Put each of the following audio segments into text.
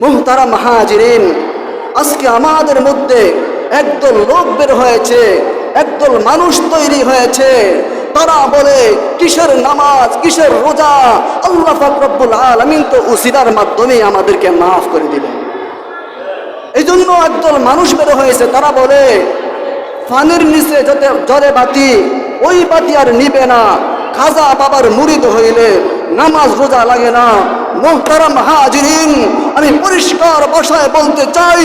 মুহতারাম হাজিরিন, আজকে আমাদের মধ্যে একদল লোক বের হয়েছে, একদল মানুষ তৈরি হয়েছে। তারা বলে কিসের নামাজ, কিসের রোজা, আল্লাহ পাক রব্বুল আলামিন তো উসিলার মাধ্যমে আমাদেরকে মাফ করে দিবেন। এই জন্য একদল মানুষ বের হয়েছে, তারা বলে ফানির নিচে যত জলে বাতি, ওই বাতি আর নিবে না। খাজা বাবার মুরিদ হইলে নামাজ রোজা লাগে না। মুহতারাম হাজিরিন, আমি পরিষ্কার ভাষায় বলতে চাই,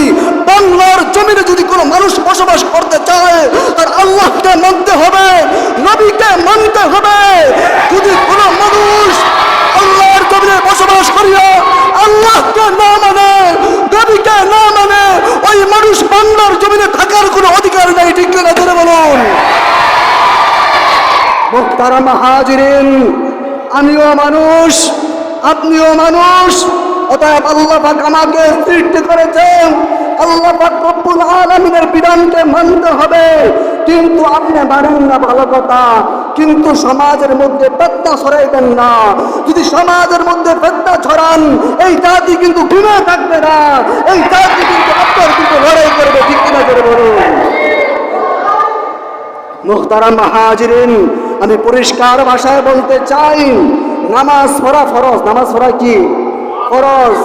বাংলার জমিনে যদি কোনো মানুষ বসবাস করতে চায় তার আল্লাহকে মানতে হবে, নবীকে মানতে হবে। যদি কোনো মানুষ আল্লাহর জমিনে বসবাস করিয়া আল্লাহকে না মানে, নবীকে না মানে, ওই মানুষ বাংলার জমিনে থাকার কোনো অধিকার নেই। ঠিক কিনা জোরে বলুন। মুহতারাম হাজিরিন, আমিও মানুষ, আপনিও মানুষ। অতএব আল্লাহ পাক আমাকে সৃষ্টি করেছেন, আল্লাহ পাক রব্বুল আলামিনের বিধানকে মানতে হবে। কিন্তু আপনি মানেন না, ভালো কথা, কিন্তু সমাজের মধ্যে ফিতনা ছড়াইবেন না। যদি সমাজের মধ্যে ফিতনা ছড়ান, এই জাতি কিন্তু ঘুমিয়ে থাকবে না, এই জাতি কিন্তু আপনার কিন্তু লড়াই করবে। ঠিক কিনা করে বলুন। মুহতারাম হাজিরিন, আমি পরিষ্কার ভাষায় বলতে চাই, নামাজ পড়া ফরজ। নামাজ পড়া কি ফরজ?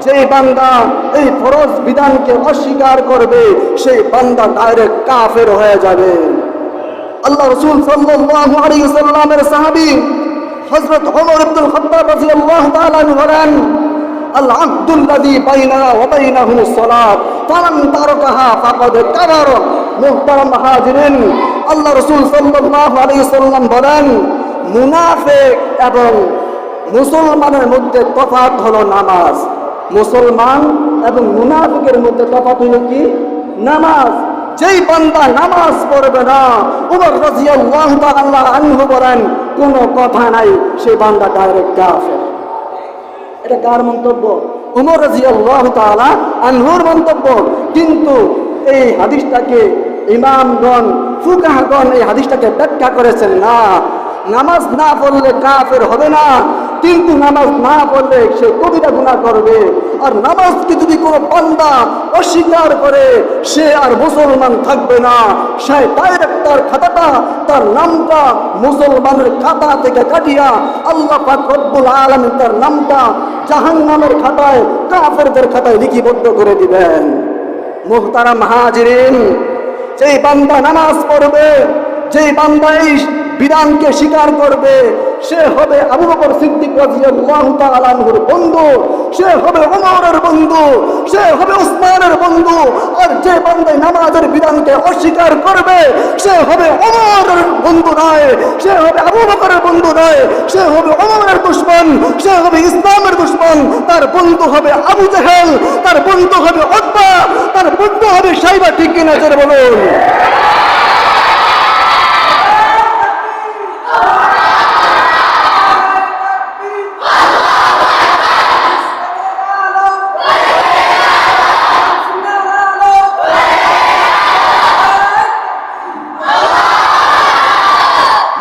যেই বান্দা এই ফরজ বিধানকে অস্বীকার করবে, সেই বান্দা ডাইরেক্ট কাফের হয়ে যাবে। আল্লাহ রাসূল সাল্লাল্লাহু আলাইহি ওয়াসাল্লামের সাহাবী হযরত ওমর ইবনুল খাত্তাব রাদিয়াল্লাহু তাআলা আনহু বলেন, আল আবদুল্লাযী বাইনানা ওয়া বাইনাহুমুস সালাত ফামান তারাকাহা ফাকাদ কাফার। মুহতারাম হাজিরিন, আল্লাহ রাসূল সাল্লাল্লাহু আলাইহি ওয়াসাল্লাম বলেন, মুনাফিক এবং মুসলমানের মধ্যে তফাৎ হলো নামাজ। মুসলমান এবং মুনাফিকের মধ্যে তফাৎ হলো কি? নামাজ। যেই বান্দা নামাজ পড়বে না, ওমর রাদিয়াল্লাহু তাআলা আনহু বলেন, কোনো কথা নাই, সেই বান্দা ডাইরেক্ট কাফের। এটা কার মন্তব্য? ওমর রাদিয়াল্লাহু তাআলা আনহুর মন্তব্য। কিন্তু এই হাদিসটাকে ইমামগণ, ফুকাহাগণ এই হাদিসটাকে ব্যাখ্যা করেছেন, না, নামাজ না পড়লে কাফের হবে না, কিন্তু নামাজ না পড়লে সে কবিরা গুনাহ করবে। আর নামাজকে যদি কোনো বান্দা অস্বীকার করে, সে আর মুসলমান থাকবে না, সে ডাইরেক্ট তার খাতাটা, তার নামটা মুসলমানের খাতা থেকে কাটিয়া আল্লাহ পাক রব্বুল আলামিন তার নামটা জাহান্নামের খাতায়, কাফেরদের খাতায় লিপিবদ্ধ করে দিবেন। মুহতারাম হাজিরিন, যেই বান্দা নামাজ পড়বে, যেই বান্দা এই বিধানকে স্বীকার করবে, সে হবে আবু বকর সিদ্দিক রাদিয়াল্লাহু তাআলা আনহুর বন্ধু, সে হবে ওমরের বন্ধু, সে হবে উসমানের বন্ধু। আর যে বান্দা নামাজের বিধানকে অস্বীকার করবে, সে হবে ওমরের বন্ধু নয়, সে হবে আবু বকরের বন্ধু নয়, সে হবে ওমরের দুশমন, সে হবে ইসলামের দুশমন। তার বন্ধু হবে আবু জেহেল, তার বন্ধু হবে উতবা, তার বন্ধু হবে সাইবা। ঠিক কিনা জোরে বলুন।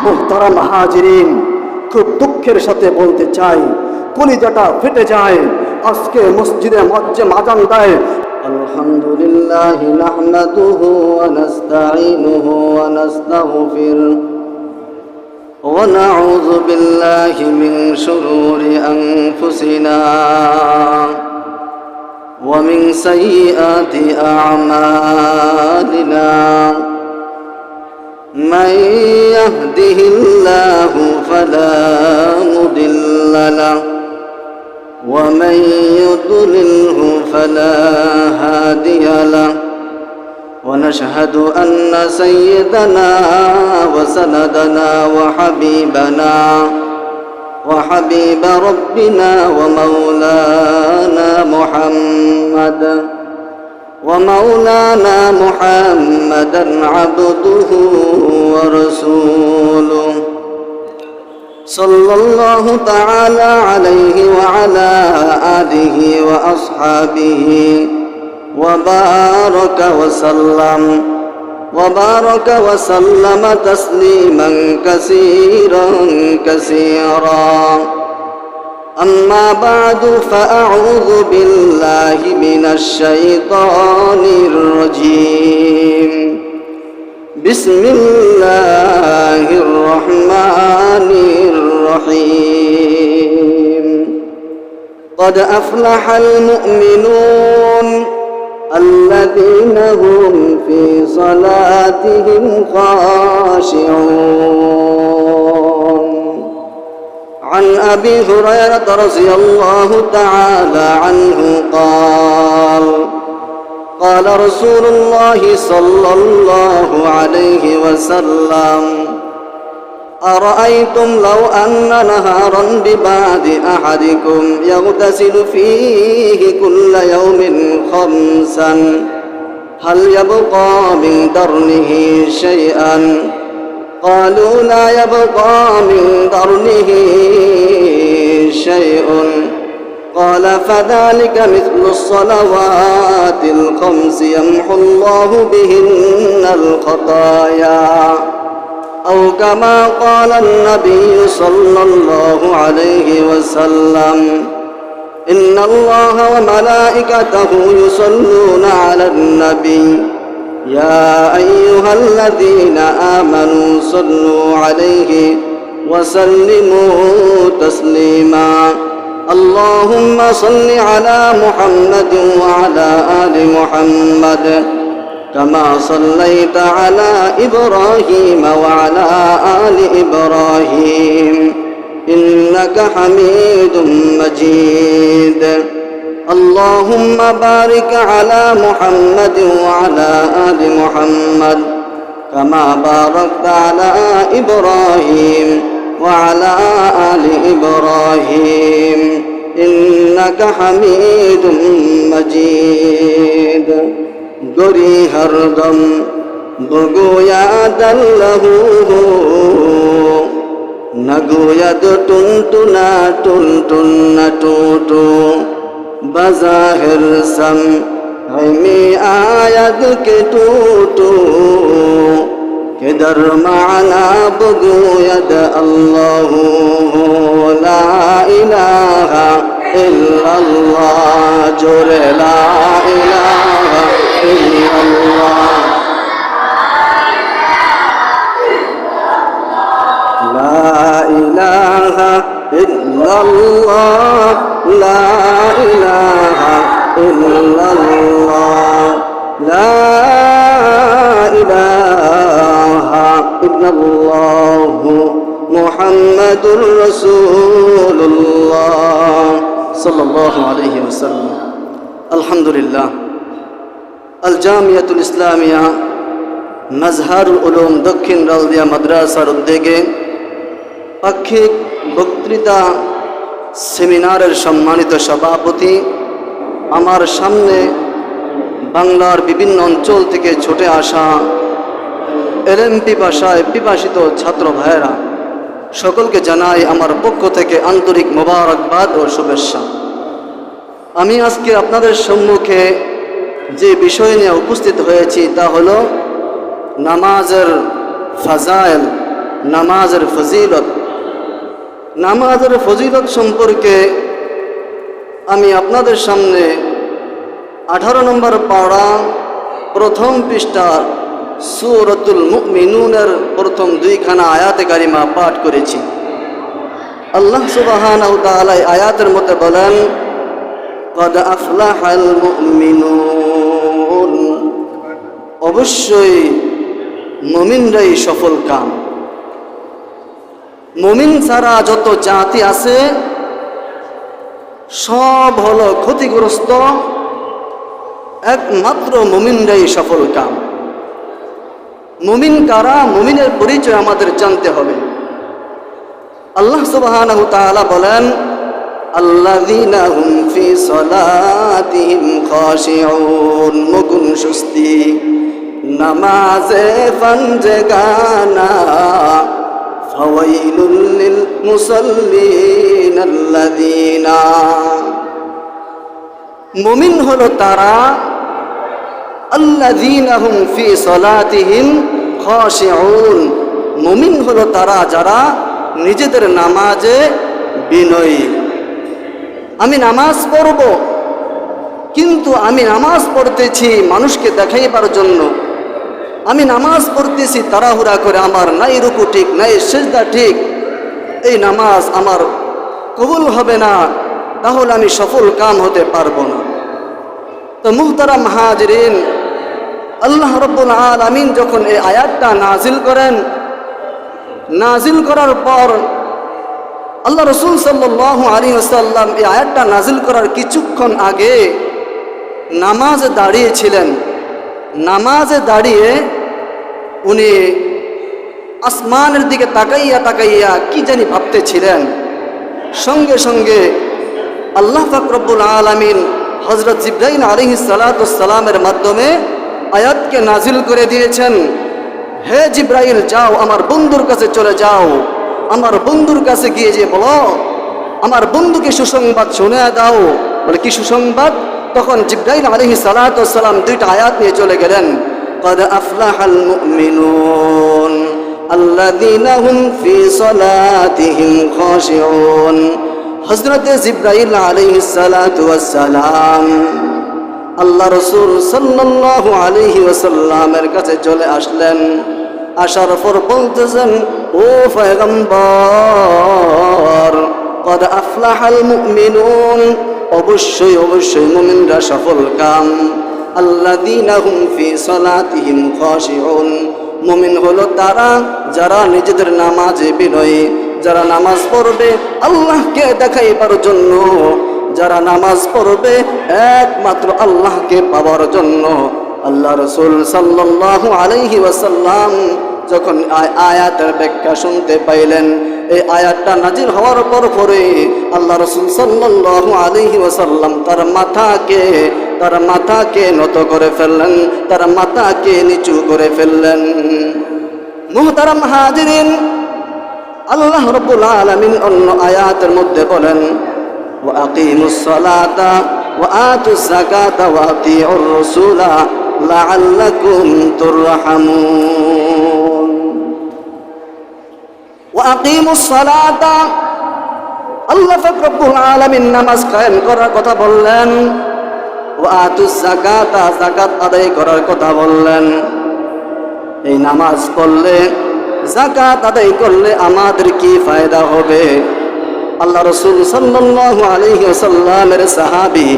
মুহতারাম হাজিরিন, খুব দুঃখের সাথে বলতে চাই, কলিজাটা ফেটে যায়। আজকে মসজিদে মুয়াজ্জিন আযান দেয়, আলহামদুলিল্লাহি নাহমাদুহু ওয়া নাস্তাঈনুহু ওয়া নাস্তাগফির ওয়া নাউযু বিল্লাহি মিন শুরুরি আনফুসিনা ওয়া মিন সাইয়্যাতি আ'মালিনা। من يهده الله فلا مضل له ومن يضلله فلا هادي له ونشهد أن سيدنا وسندنا وحبيب ربنا ومولانا محمدا عبده ورسوله صلى الله تعالى عليه وعلى آله وأصحابه وبارك وسلم تسليما كثيرا أما بعد فأعوذ بالله من الشيطان الرجيم بسم الله الرحمن الرحيم قد أفلح المؤمنون الذين هم في صلاتهم خاشعون عن أبي هريرة رضي الله تعالى عنه قال قال رسول الله صلى الله عليه وسلم أرأيتم لو أن نهارا ببعد أحدكم يغتسل فيه كل يوم خمسا هل يبقى من درنه شيئا قالوا لا يبقى من درنه شيء قال فذلك مثل الصلوات الخمس يمحو الله بهن الخطايا أو كما قال النبي صلى الله عليه وسلم إن الله وملائكته يصلون على النبي يا أيها الذين آمنوا صلوا عليه وسلموا تسليما اللهم صل على محمد وعلى آل محمد كما صليت على إبراهيم وعلى آل إبراهيم إنك حميد مجيد اللهم بارك على محمد وعلى آل محمد كما باركت على إبراهيم وعلى آل إبراهيم إنك حميد مجيد گری ہردم بگوید اللہ نگوید ٹنٹنا ٹنٹن ٹوٹو بظاہر سمعی آید کے ٹوٹو کہ در معنا بگوید اللہ لا الہ الا اللہ جور لا الہ الا اللہ لا الہ الا اللہ لا الہ الا اللہ لا الہ الا اللہ محمد رسول اللہ صلی اللہ علیہ وسلم الحمدللہ الজামিয়াতুল ইসলামিয়া মাজহারুল উলুম দক্ষিণ রালদিয়া মাদ্রাসার উদ্যোগে পাক্ষিক বক্তৃতা সেমিনারের সম্মানিত সভাপতি আমার সামনে বাংলার বিভিন্ন অঞ্চল থেকে ছুটে আসা এলএম পিপাসায় পিপাসিত ছাত্র ভাইয়েরা সকলকে জানাই আমার পক্ষ থেকে আন্তরিক মোবারকবাদ ও শুভেচ্ছা। আমি আজকে আপনাদের সম্মুখে যে বিষয় নিয়ে উপস্থিত হয়েছি তা হলো নামাজের ফাজাইল, নামাজের ফজিলত। নামাজের ফজিলত সম্পর্কে আমি আপনাদের সামনে 18 নম্বর পারা প্রথম পৃষ্ঠার সূরাতুল মুমিনুনের প্রথম দুইখানা আয়াতে কারিমা পাঠ করেছি। আল্লাহ সুবহানাহু ওয়া তাআলা আয়াতের মধ্যে বলেন قد أفلح المؤمنون অবশ্যই মুমিনরাই সফল কাম। মুমিন ছাড়া যত জাতি আছে সব হলো ক্ষতিগ্রস্ত, একমাত্র মুমিনরাই সফল কাম। মুমিন কারা, মুমিনের পরিচয় আমাদের জানতে হবে। আল্লাহ সুবহানাহু ওয়া তাআলা বলেন আল্লাযীনা হুম ফি সালাতিহিম খাশিউন, মুকুন সুস্তি নামাজে ফানজেগানা ফাওয়াইলুল লিল মুসাল্লিন আল্লাযীনা। মুমিন হলো তারা আল্লাযীনা হুম ফি সালাতিহিম খাশিউন, মুমিন হলো তারা যারা নিজেদের নামাজে বিনয়ী, আমি নামাজ পড়ব, কিন্তু আমি নামাজ পড়তেছি মানুষকে দেখাইবার জন্য। আমি নামাজ পড়তেছি তাড়াহুড়া করে, আমার নাই রুকু ঠিক, নাই সিজদা ঠিক, এই নামাজ আমার কবুল হবে না, তাহলে আমি সফল কাম হতে পারবো না। তো মুহতারাম হাজিরিন, আল্লাহ রাব্বুল আলামিন যখন এই আয়াতটা নাজিল করেন, নাজিল করার পর আল্লাহ রাসূল সাল্লাল্লাহু আলাইহি ওয়াসাল্লাম এই আয়াতটা নাজিল করার কিছুক্ষণ আগে নামাজে দাঁড়িয়েছিলেন। নামাজে দাঁড়িয়ে উনি আসমানের দিকে তাকাইয়া তাকাইয়া কি জানি ভাবতেছিলেন। সঙ্গে সঙ্গে আল্লাহ পাক রব্বুল আলামিন হযরত জিবরাইল আলাইহিস সালাতু ওয়াস সালামের মাধ্যমে আয়াতকে নাজিল করে দিয়েছেন, হে জিবরাইল যাও, আমার বন্ধুর কাছে চলে যাও, আমার বন্ধুর কাছে গিয়ে যে বলো, আমার বন্ধুকে সুসংবাদ শোনায়া দাও। বলে কি সুসংবাদ? তখন জিবরাইল আলাইহিস সালাতু ওয়াস সালাম দুইটা আয়াত নিয়ে চলে গেলেন। قد أفلح المؤمنون الذين هم في صلاتهم خاشعون। হযরত জিবরাইল আলাইহিস সালাতু ওয়াস সালাম আল্লাহ রাসূল সাল্লাল্লাহু আলাইহি ওয়াসাল্লামের কাছে চলে আসলেন। আসার পর বলতেছেন, ও পয়গম্বর, قد أفلح المؤمنون, অবশ্যই অবশ্যই মুমিনরা সফল কাম। আল্লাযীনা হুম ফি সালাতিহিম খাশিউন, মুমিন হলো তারা যারা নিজেদের নামাজে বিনয়ী, যারা নামাজ পড়বে আল্লাহকে দেখাইবার জন্য, যারা নামাজ পড়বে একমাত্র আল্লাহকে পাওয়ার জন্য। আল্লাহ রাসূল সাল্লাল্লাহু আলাইহি ওয়াসাল্লাম যখন আয়াতের ব্যাখ্যা শুনতে পাইলেন, এই আয়াতটা নাজিল হওয়ার পরে আল্লাহ রাসূল সাল্লাল্লাহু আলাইহি ওয়াসাল্লাম তার মাথাকে নত করে ফেললেন, তার মাথাকে নিচু করে ফেললেন। মুহতারাম হাজিরিন, আল্লাহ রাব্বুল আলামিন অন্য আয়াতের মধ্যে বলেন, ওয়া আকিমুস সালাতা ওয়া আতুজ যাকাতা ওয়া আতিউর রাসূলা লাআল্লাকুম তুরহামুন। ওয়া আকিমুস সালাতা, আল্লাহ পাক রব্বুল আলামিন নামাজ কায়েম করার কথা বললেন। ওয়া আতুজ যাকাতা, যাকাত আদায় করার কথা বললেন। এই নামাজ পড়লে, যাকাত আদায় করলে আমাদের কি ফায়দা হবে? আল্লাহ রাসূল সাল্লাল্লাহু আলাইহি ওয়াসাল্লামের সাহাবী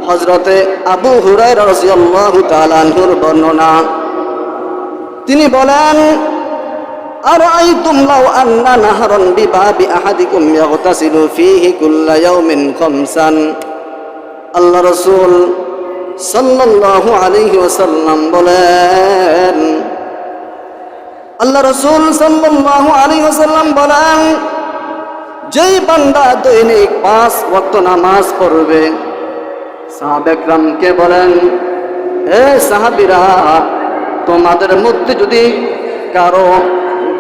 হযরতে আবু হুরায়রা রাদিয়াল্লাহু তাআলা আনহুর বর্ণনা, তিনি বলেন, আরাআইতুম লাউ আন্না নাহরান বিবাবি আহাদিকুম ইয়াগতাসিলু ফীহি কুল্লা ইয়াউমিন খামসান। আল্লাহ রাসূল সাল্লাল্লাহু আলাইহি ওয়াসাল্লাম বলেন, আল্লাহ রাসূল সাল্লাল্লাহু আলাইহি ওয়াসাল্লাম বলেন, যেই বান্দা দৈনিক 5 ওয়াক্ত নামাজ পড়বে। সাহাবায়ে কেরামকে বলেন, হে সাহাবীরা, তোমাদের মধ্যে যদি কারো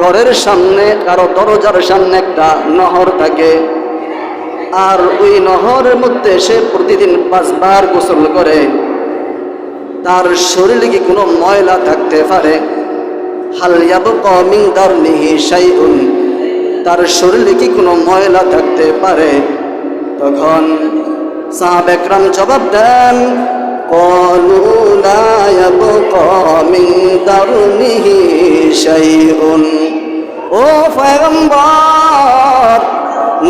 ঘরের সামনে, কারো দরজার সামনে একটা নহর থাকে, আর ওই নহরের মধ্যে সে প্রতিদিন 5 বার গোসল করে, তার শরীরে কি কোনো ময়লা থাকতে পারে? হাল ইয়াবকা মিন দারনিহি শাইউন, তার শরীরে কি কোনো ময়লা থাকতে পারে? তখন সাহাবায়ে কেরাম জবাব দেন, ক্বালু লা ইয়াবকা মিন দারনিহি শাইউন। ও পয়গম্বর,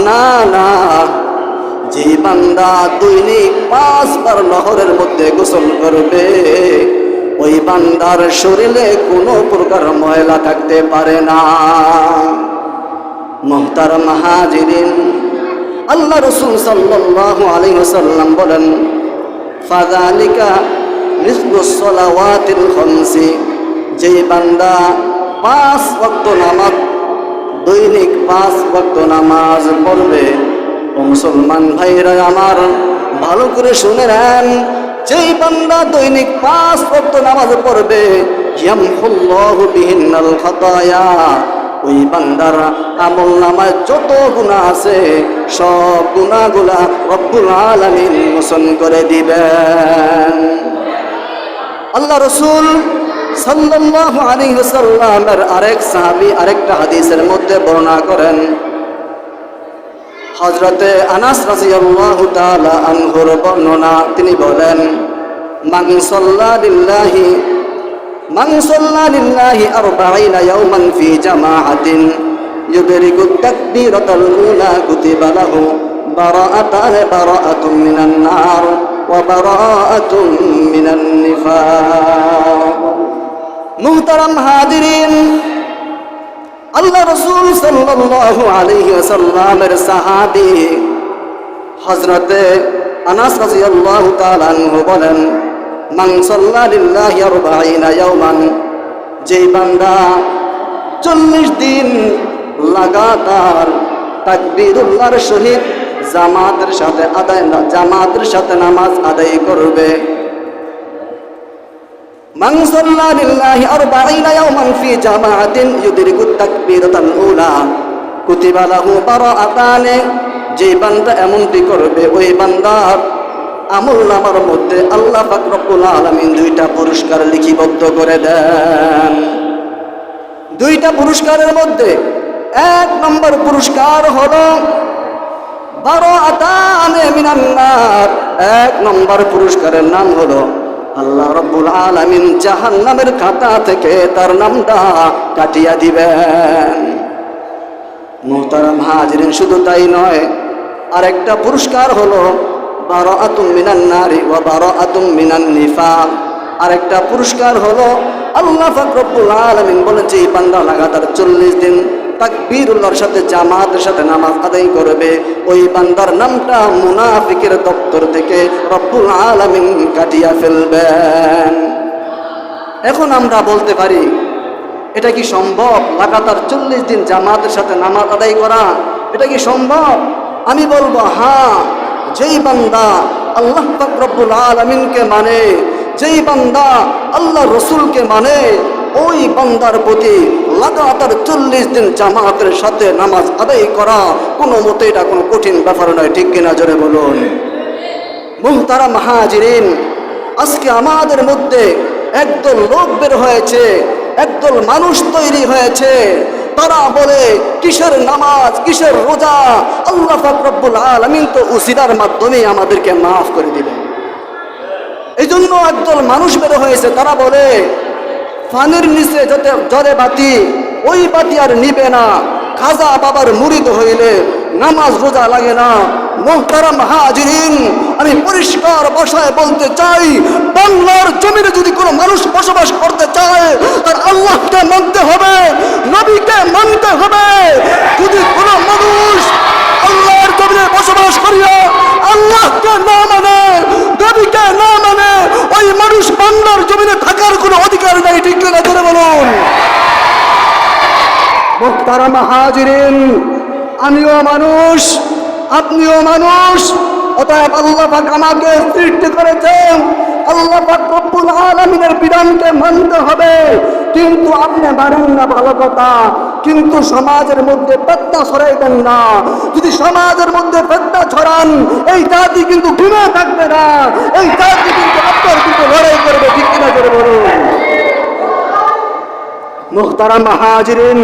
না না, যে বান্দা দৈনিক 5 বার নহরের মধ্যে গোসল করবে, ওই বান্দার শরীরে কোনো প্রকার ময়লা থাকতে পারে না। মুহতারাম হাজিরিন, আল্লাহ রাসূল সাল্লাল্লাহু আলাইহি ওয়াসাল্লাম বলেন, ফাযালিকা মিসলুস সালাওয়াতিল খামসি, যে বান্দা 5 ওয়াক্ত নামাজ, দৈনিক 5 ওয়াক্ত নামাজ পড়বে। ও মুসলমান ভাইরা আমার, ভালো করে শুনে নেন, যেই বান্দা দৈনিক 5 ওয়াক্ত নামাজ পড়বে, ইয়ামহুল্লাহু বিহিন্নাল খাতায়া, ওই বান্দার আমল নামায় যত গুনাহ আছে সব গুনাহগুলা রব্বুল আলামিন মোচন করে দিবেন। আল্লাহ রাসূল সাল্লাল্লাহু আলাইহি ওয়াসাল্লামের আরেক সাহাবী আরেকটা হাদিসের মধ্যে বর্ণনা করেন, হযরতে আনাস রাদিয়াল্লাহু তাআলা আনহুর বর্ণনা, তিনি বলেন, মান সাল্লা লিল্লাহি 40 ইয়াওমান ফি জামাআতিন ইউদরিকু তাকবীরাতাল উলা কুতিবা লাহু বারাআতুন মিনান নার ওয়া বারাআতুন মিনান নিফাক। মুহতারাম হাজিরিন, আল্লাহ রাসূল সাল্লাল্লাহু আলাইহি ওয়াসাল্লামের সাহাবী হযরতে আনাস রাদিয়াল্লাহু তাআলা আনহু বলেন, মান সাল্লা লিল্লাহি 40 ইয়াওমান, যেই বান্দা 40 দিন লাগাতার তাকবীরুল্লাহর সহিত জামাতের সাথে নামাজ আদায় করবে। মান সাল্লা লিল্লাহি 40 ইয়াওমান ফি জামাআতিন ইউদরিকু তাকবীরাতাল উলা কুতিবা লাহু বারাআতান, যে বান্দা এমনটি করবে ওই বান্দার আমলনামার মধ্যে আল্লাহ পাক রব্বুল আলামিন 2টা পুরস্কার লিপিবদ্ধ করে দেন। 2টা পুরস্কারের মধ্যে 1 নম্বর পুরস্কার হলো বারাআতান মিনান নার। 1 নম্বর পুরস্কারের নাম হলো আল্লাহ রব্বুল আলামিন জাহান্নামের খাতা থেকে তার নামটা কাটিয়ে দিবেন। মুহতারাম হাজিরিন, শুধু তাই নয়, আরেকটা পুরস্কার হলো বারাআতুম মিনান নারি ওয়া বারাআতুম মিনান নিফাক। আরেকটা পুরস্কার হলো আল্লাহ পাক রব্বুল আলামিন বলেন, যে বান্দা লাগাতার 40 দিন তাকবীরুল্লাহর সাথে জামাতের সাথে নামাজ আদায় করবে ওই বান্দার নামটা মুনাফিকের দপ্তর থেকে রব্বুল আলামিন কাটিয়ে ফেলবেন। এখন আমরা বলতে পারি, এটা কি সম্ভব লাগাতার 40 দিন জামাতের সাথে নামাজ আদায় করা? এটা কি সম্ভব? আমি বলবো হ্যাঁ। যেই বান্দা আল্লাহ পাক রব্বুল আলামিনকে মানে, যেই বান্দা আল্লাহ রসুলকে মানে, ওই বান্দার প্রতি লাগাতার 40 দিন জামাতের সাথে নামাজ আদায় করা কোনো মতে এটা কোনো কঠিন ব্যাপার নয়। ঠিক কিনা জোরে বলুন। মুহতারাম হাজিরিন, আজকে আমাদের মধ্যে একদল লোক বের হয়েছে, একদল মানুষ তৈরি হয়েছে, তারা বলে কিসের নামাজ, কিসের রোজা, আল্লাহ পাক রব্বুল আলামিন তো উসিলার মাধ্যমে আমাদেরকে মাফ করে দিলেন। এই জন্য একদল মানুষ বের হয়েছে, তারা বলে ফানির নিচে যত জলে বাতি, ওই বাতি আর নিবে না, খাজা বাবার মুরিদ হইলে নামাজ রোজা লাগে না। মুহতারাম হাজিরিন, আমি পরিষ্কার ভাষায় বলতে চাই, বাংলার জমিনে যদি কোনো মানুষ বসবাস করতে চায় তার আল্লাহকে মানতে হবে, নবীকে মানতে হবে। যদি কোনো মানুষ আল্লাহর জমিনে বসবাস করিয়া আল্লাহকে না মানে, নবীকে না মানে, ওই মানুষ বাংলার জমিনে থাকার কোনো অধিকার নাই। ঠিক না করে বলুন। মুহতারাম হাজিরিন, আমিও মানুষ, আপনিও মানুষ, অতএব আল্লাহ পাক আমাকে সৃষ্টি করেছেন, আল্লাহ পাক রব্বুল আলামিনের বিধানকে মানতে হবে। কিন্তু আপনি মানেন না ভালো কথা, কিন্তু সমাজের মধ্যে ফিতনা ছড়াইবেন না। যদি সমাজের মধ্যে ফিতনা ছড়ান, এই জাতি কিন্তু ঘুমে থাকবে না, এই জাতি কিন্তু আপনার কিন্তু লড়াই করবে। ঠিক কিনা করে বলুন। মুহতারাম হাজিরিন,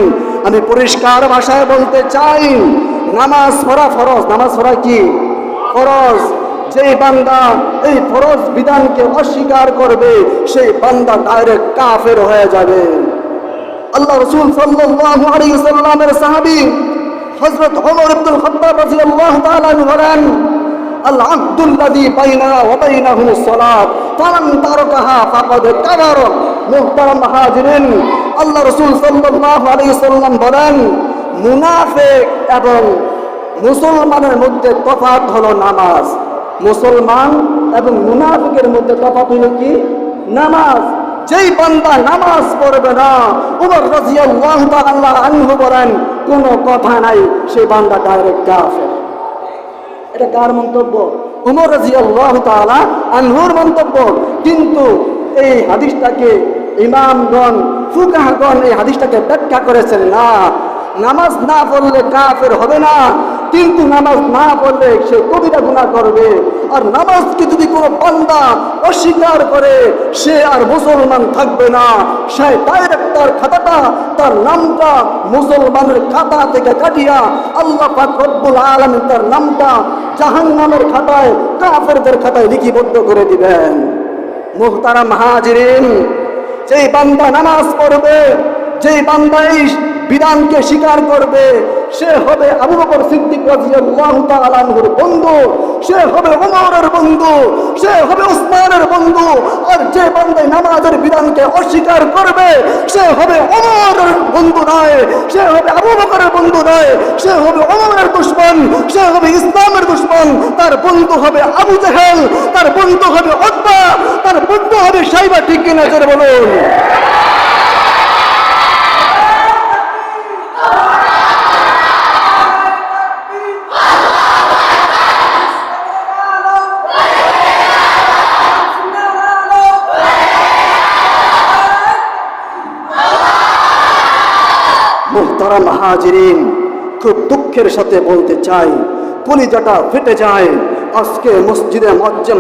আমি পরিষ্কার ভাষায় বলতে চাই, নামাজ পড়া ফরজ। নামাজ পড়া কি ফরজ। যেই বান্দা এই ফরজ বিধানকে অস্বীকার করবে সেই বান্দা ডাইরেক্ট কাফের হয়ে যাবে। আল্লাহ রাসূল সাল্লাল্লাহু আলাইহি ওয়াসাল্লামের সাহাবী হযরত ওমর ইবনে খাত্তাব রাদিয়াল্লাহু তাআলা বলেন, আল আব্দুল্লাযী বাইনানা ওয়া বাইনাহুমুস সালাত ফামান তারাকাহা ফাকাদ কাফারা। মুহতারাম হাজিরিন, আল্লাহ রাসূল সাল্লাল্লাহু আলাইহি ওয়াসাল্লাম বলেন, মুনাফিক এবং মুসলমানের মধ্যে তফাৎ হলো নামাজ। মুসলমান এবং মুনাফিকের মধ্যে তফাৎ হলো কি? নামাজ। যেই বান্দা নামাজ পড়বে না, ওমর রাদিয়াল্লাহু তাআলা আনহু বলেন, কোনো কথা নাই, সেই বান্দা ডাইরেক্ট কাফের। এটা কার মন্তব্য? ওমর রাদিয়াল্লাহু তাআলা আনহুর মন্তব্য। কিন্তু এই হাদিসটাকে ইমামগণ, ফুকাহাগণ এই হাদিসটাকে ব্যাখ্যা করেছেন, না, নামাজ না পড়লে কাফের হবে না, কিন্তু নামাজ না পড়লে সে কবিরা গুনাহ করবে। আর নামাজকে যদি কোনো বান্দা অস্বীকার করে সে আর মুসলমান থাকবে না, সে ডাইরেক্ট তার খাতাটা, তার নামটা মুসলমানের খাতা থেকে কাটিয়া আল্লাহ পাক রব্বুল আলামিন তার নামটা জাহান্নামের খাতায়, কাফেরদের খাতায় লিপিবদ্ধ করে দিবেন। মুহতারাম হাজিরিন, যেই বান্দা নামাজ পড়বে, যেই বান্দা এই বিধানকে স্বীকার করবে, সে হবে আবু বকর সিদ্দিক রাদিয়াল্লাহু তাআলা আনহুর বন্ধু, সে হবে ওমরের বন্ধু, সে হবে উসমানের বন্ধু। আর যে বান্দা নামাজের বিধানকে অস্বীকার করবে সে হবে ওমরের বন্ধু নয়, সে হবে আবু বকরের বন্ধু নয়, সে হবে ওমরের দুশমন, সে হবে ইসলামের দুশমন। তার বন্ধু হবে আবু জেহেল, তার বন্ধু হবে উতবা, তার বন্ধু হবে সাইবা। ঠিক কিনা জোরে বলুন। মুহতারাম হাজিরিন, খুব দুঃখের সাথে বলতে চাই, কলিজাটা ফেটে যায়। আজকে মসজিদে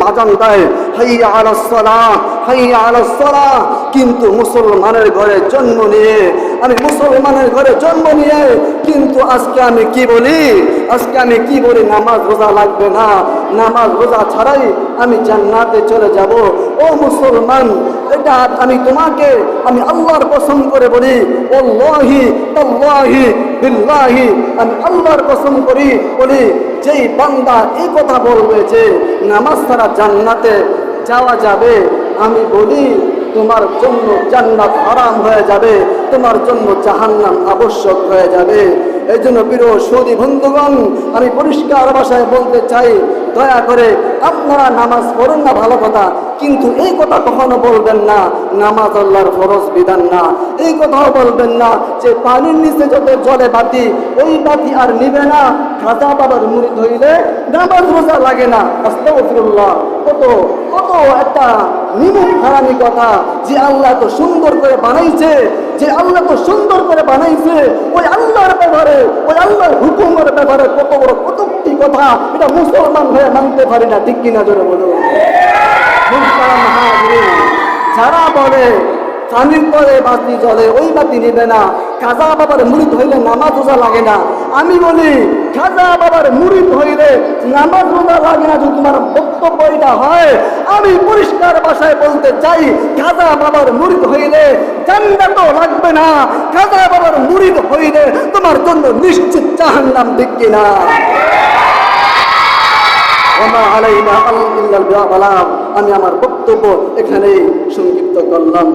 আযান দেয় হাইয়া আলাস সালাহ, হাইয়া আলাস সালাহ, কিন্তু মুসলমানের ঘরে জন্ম নিয়ে, আমি মুসলমানের ঘরে জন্ম নিয়ে কিন্তু আজকে আমি কি বলি, আজকে আমি কি বলি, নামাজ রোজা লাগবে না, নামাজ রোজা ছাড়াই আমি জান্নাতে চলে যাব। ও মুসলমান, এটা আমি তোমাকে, আমি আল্লাহর কসম করে বলি, ওয়াল্লাহি তাল্লাহি বিল্লাহি, আমি আল্লাহর কসম করি বলি, যেই বান্দা এই কথা বলবে যে নামাজ ছাড়া জান্নাতে যাওয়া যাবে, আমি বলি তোমার জন্য জান্নাত হারাম হয়ে যাবে, তোমার জন্য জাহান্নাম আবশ্যক হয়ে যাবে। এই জন্য প্রিয় সৌদি বন্ধুগণ, আমি পরিষ্কার ভাষায় বলতে চাই, দয়া করে আপনারা নামাজ পড়ুন না, ভালো কথা, কিন্তু এই কথা কখনো বলবেন না নামাজ আল্লাহর ফরজ বিধান না। এই কথাও বলবেন না যে পানির নিচে যত জলে বাতি, ওই বাতি আর নিবে না, খাজা বাবার মুরিদ হইলে নামাজ রোজা লাগে না। আস্তাগফিরুল্লাহ, কত কত একটা নিমুখ হারামি কথা। যে আল্লাহ তো সুন্দর করে বানাইছে, যে আল্লাহ তো সুন্দর করে বানাইছে, ওই আল্লাহর ব্যাপারে, ওই আল্লাহর হুকুমের ব্যাপারে কত বড় কটূক্তি কথা, এটা মুসলমান হয়ে মানতে পারি না। ঠিক কিনা জোরে বলুন। যারা বলে পানির পরে বাতি জ্বলে, ওই বাতি নিবে না, খাজা বাবার মুরিদ হইলে নামাজ রোজা লাগে না, আমি বলি খাজা বাবার মুরিদ হইলে নামাজ রোজা লাগে না। যদি তোমার বক্তব্য এটা হয়, আমি পরিষ্কার ভাষায় বলতে চাই, খাজা বাবার মুরিদ হইলে জান্নাতও লাগবে না, খাজা বাবার মুরিদ হইলে তোমার জন্য নিশ্চিত জাহান্নাম। ঠিক কিনা? আমি আমার বক্তব্য এখানেই সংক্ষিপ্ত করলাম।